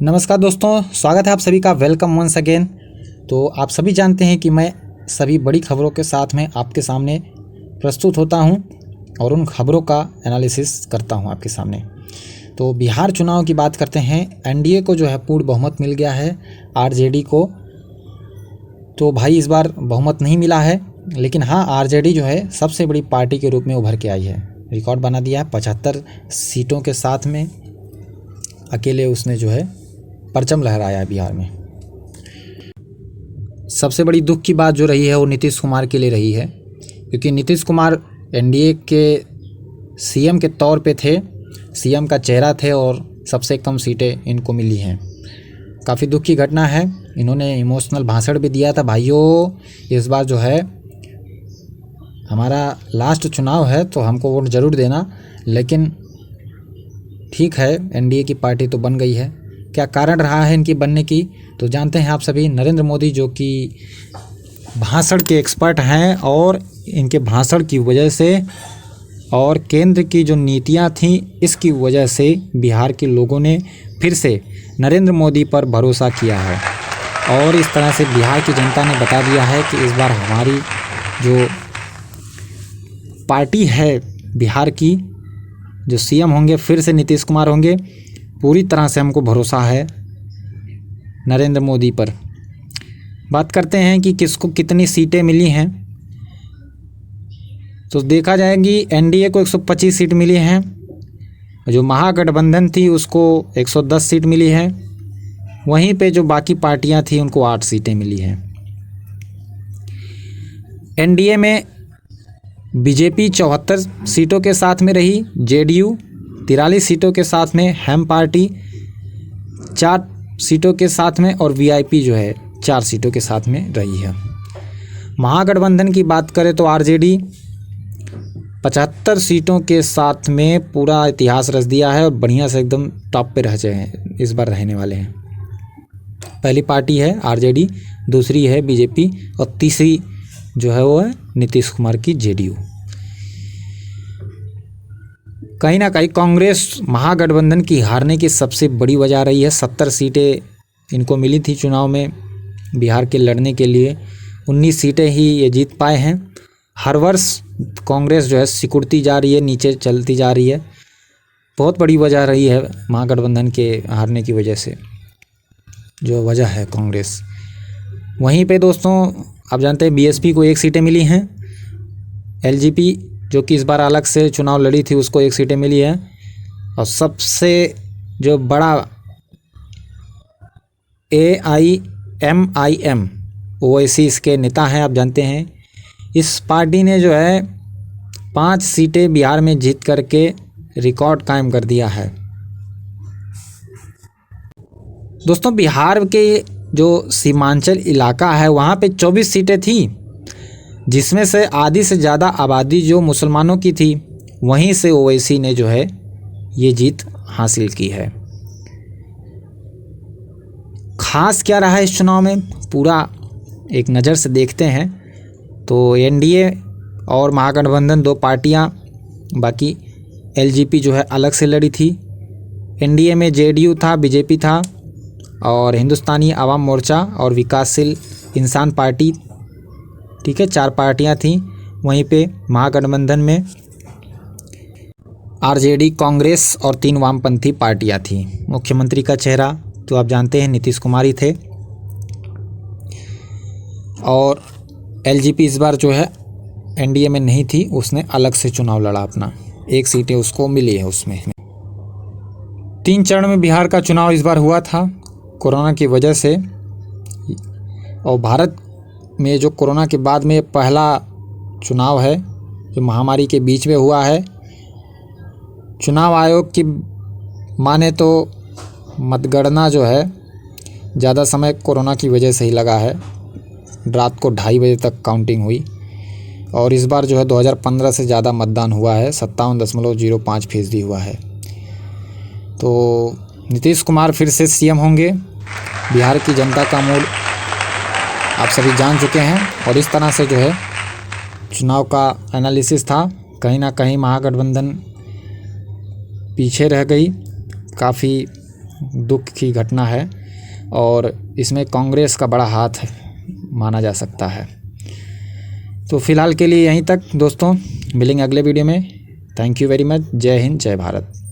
नमस्कार दोस्तों, स्वागत है आप सभी का। Welcome once again. तो आप सभी जानते हैं कि मैं सभी बड़ी खबरों के साथ में आपके सामने प्रस्तुत होता हूं और उन खबरों का एनालिसिस करता हूं आपके सामने। तो बिहार चुनाव की बात करते हैं। एनडीए को जो है पूर्ण बहुमत मिल गया है, आरजेडी को तो भाई इस बार बहुमत नहीं मिला है, लेकिन हाँ आरजेडी जो है सबसे बड़ी पार्टी के रूप में उभर के आई है। रिकॉर्ड बना दिया है 75 सीटों के साथ में अकेले उसने जो है परचम लहराया है बिहार में। सबसे बड़ी दुख की बात जो रही है वो नीतीश कुमार के लिए रही है, क्योंकि नीतीश कुमार एनडीए के सीएम के तौर पे थे, सीएम का चेहरा थे और सबसे कम सीटें इनको मिली हैं। काफ़ी दुख की घटना है। इन्होंने इमोशनल भाषण भी दिया था, भाइयों इस बार जो है हमारा लास्ट चुनाव है तो हमको वोट ज़रूर देना। लेकिन ठीक है, एनडीए की पार्टी तो बन गई है। क्या कारण रहा है इनकी बनने की, तो जानते हैं आप सभी। नरेंद्र मोदी जो कि भाषण के एक्सपर्ट हैं और इनके भाषण की वजह से और केंद्र की जो नीतियां थीं इसकी वजह से बिहार के लोगों ने फिर से नरेंद्र मोदी पर भरोसा किया है। और इस तरह से बिहार की जनता ने बता दिया है कि इस बार हमारी जो पार्टी है बिहार की, जो सीएम होंगे फिर से नीतीश कुमार होंगे। पूरी तरह से हमको भरोसा है नरेंद्र मोदी पर। बात करते हैं कि किसको कितनी सीटें मिली हैं, तो देखा जाएगी एनडीए को 125 सीट मिली हैं, जो महागठबंधन थी उसको 110 सीट मिली है। वहीं पे जो बाकी पार्टियां थी उनको 8 सीटें मिली हैं। एनडीए में बीजेपी 74 सीटों के साथ में रही, जेडीयू 43 सीटों के साथ में, हम पार्टी 4 सीटों के साथ में और वीआईपी जो है 4 सीटों के साथ में रही है। महागठबंधन की बात करें तो आरजेडी 75 सीटों के साथ में पूरा इतिहास रच दिया है और बढ़िया से एकदम टॉप पे रह जाए हैं, इस बार रहने वाले हैं। पहली पार्टी है आरजेडी, दूसरी है बीजेपी और तीसरी जो है वो है नीतीश कुमार की जेडीयू। कहीं ना कहीं कांग्रेस महागठबंधन की हारने की सबसे बड़ी वजह रही है। 70 सीटें इनको मिली थी चुनाव में बिहार के लड़ने के लिए, 19 सीटें ही ये जीत पाए हैं। हर वर्ष कांग्रेस जो है सिकुड़ती जा रही है, नीचे चलती जा रही है। बहुत बड़ी वजह रही है महागठबंधन के हारने की वजह से, जो वजह है कांग्रेस। वहीं पे दोस्तों आप जानते हैं बीएसपी को 1 सीटें मिली हैं। एलजेपी जो कि इस बार अलग से चुनाव लड़ी थी उसको 1 सीटें मिली है। और सबसे जो बड़ा AIMIM ओवैसी इसके नेता हैं, आप जानते हैं। इस पार्टी ने जो है 5 सीटें बिहार में जीत करके रिकॉर्ड कायम कर दिया है। दोस्तों बिहार के जो सीमांचल इलाका है वहाँ पे 24 सीटें थी, जिसमें से आधी से ज़्यादा आबादी जो मुसलमानों की थी, वहीं से ओवैसी ने जो है ये जीत हासिल की है। खास क्या रहा इस चुनाव में, पूरा एक नज़र से देखते हैं तो एनडीए और महागठबंधन 2 पार्टियां, बाकी एलजेपी जो है अलग से लड़ी थी। एनडीए में जेडीयू था, बीजेपी था और हिंदुस्तानी आवाम मोर्चा और विकासशील इंसान पार्टी, ठीक है, 4 पार्टियां थीं। वहीं पे महागठबंधन में आरजेडी, कांग्रेस और 3 वामपंथी पार्टियां थीं। मुख्यमंत्री का चेहरा तो आप जानते हैं नीतीश कुमार ही थे। और एलजेपी इस बार जो है एनडीए में नहीं थी, उसने अलग से चुनाव लड़ा अपना, 1 सीटें उसको मिली है उसमें। 3 चरण में बिहार का चुनाव इस बार हुआ था कोरोना की वजह से। और भारत में जो कोरोना के बाद में पहला चुनाव है जो महामारी के बीच में हुआ है। चुनाव आयोग की माने तो मतगणना जो है ज़्यादा समय कोरोना की वजह से ही लगा है। रात को 2:30 बजे तक काउंटिंग हुई और इस बार जो है 2015 से ज़्यादा मतदान हुआ है, 57.05% हुआ है। तो नीतीश कुमार फिर से सीएम होंगे। बिहार की जनता का मूड आप सभी जान चुके हैं और इस तरह से जो है चुनाव का एनालिसिस था। कहीं ना कहीं महागठबंधन पीछे रह गई, काफ़ी दुख की घटना है और इसमें कांग्रेस का बड़ा हाथ माना जा सकता है। तो फिलहाल के लिए यहीं तक दोस्तों, मिलेंगे अगले वीडियो में। Thank you very much. जय हिंद, जय भारत।